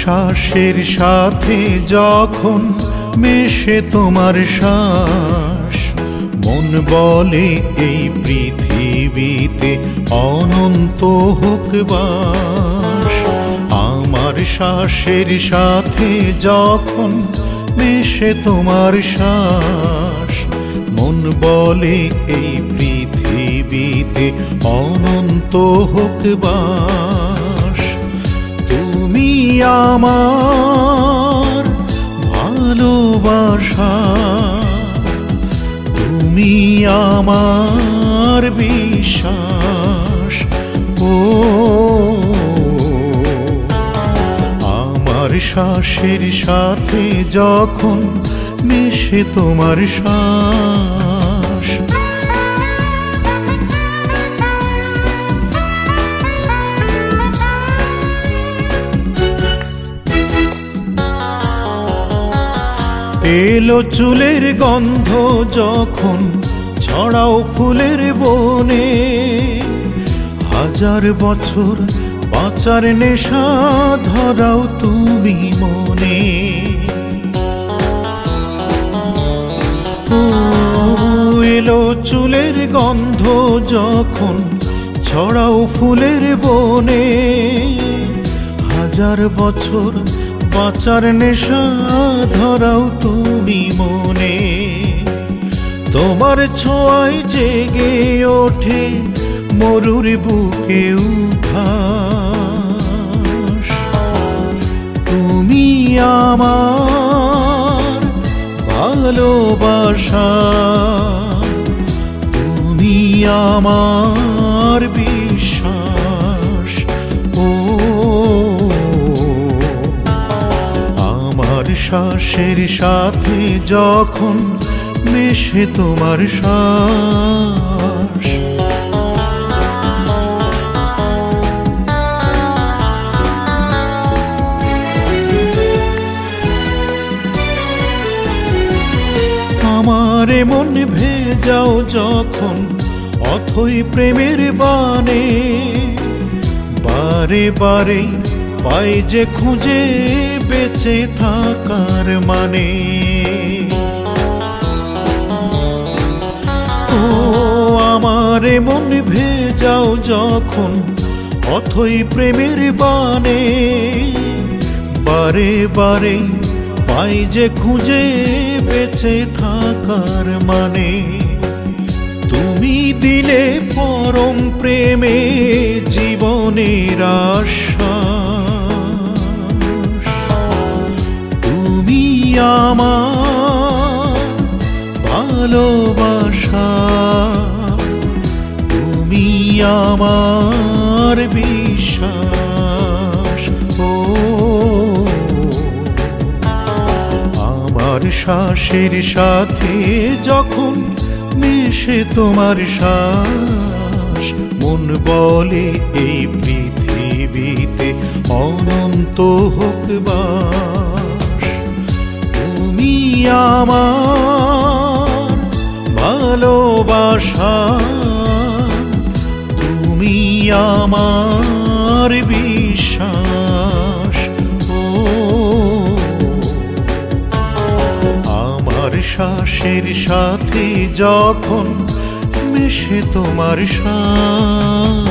শ্বাসের সাথে যখন মেশে তোমার শ্বাস, মন বলে এই পৃথিবীতে অনন্ত হোক বাস। আমার শ্বাসের সাথে যখন মেশে তোমার শ্বাস, মন বলে এই পৃথিবীতে অনন্ত হোক বাস। তুমি আমার ভালোবাসা, তুমি আমার বিশ্বাস। ও আমার শ্বাসের সাথে যখন মিশে তোমার শ্বাস, এলো চুলের গন্ধ যখন ছড়াও ফুলের বনে, হাজার বছর বাঁচার নেশা ধরাও তুমি মনে। ও এলো চুলের গন্ধ যখন ছড়াও ফুলের বনে, হাজার বছর বাঁচার নেশা ধরাও তুমি মনে। তোমার ছোঁয়ায় জেগে ওঠে মরুর বুকে উদ্ভাস। তুমি আমার ভালোবাসা, তুমি আমার বিশ্বাস। ও আমার শ্বাসের সাথে যখন মেশে তোমার শ্বাস, আমার মন ভেজাও যখন অথই প্রেমের বানে, বারে বারে পাই যে খুঁজে বেঁচে থাকার মানে। ও আমার মন ভেজাও যখন অথই প্রেমের বানে, বারে বারে পাই যে খুঁজে বেঁচে থাকার মানে। তুমি দিলে পরম প্রেমে জীবনের আশ্বাস। তুমি আমার ভালোবাসা, তুমি আমার বিশ্বাস। ও আমার শ্বাসের সাথে যখন মিশে তোমার শ্বাস, মন বলে এই পৃথিবীতে অনন্ত হোক বাস। তুমি আমার ভালোবাসা, তুমি আমার বিশ্বাস। ও আমার শ্বাসের সাথে যখন মিশে তোমার শ্বাস।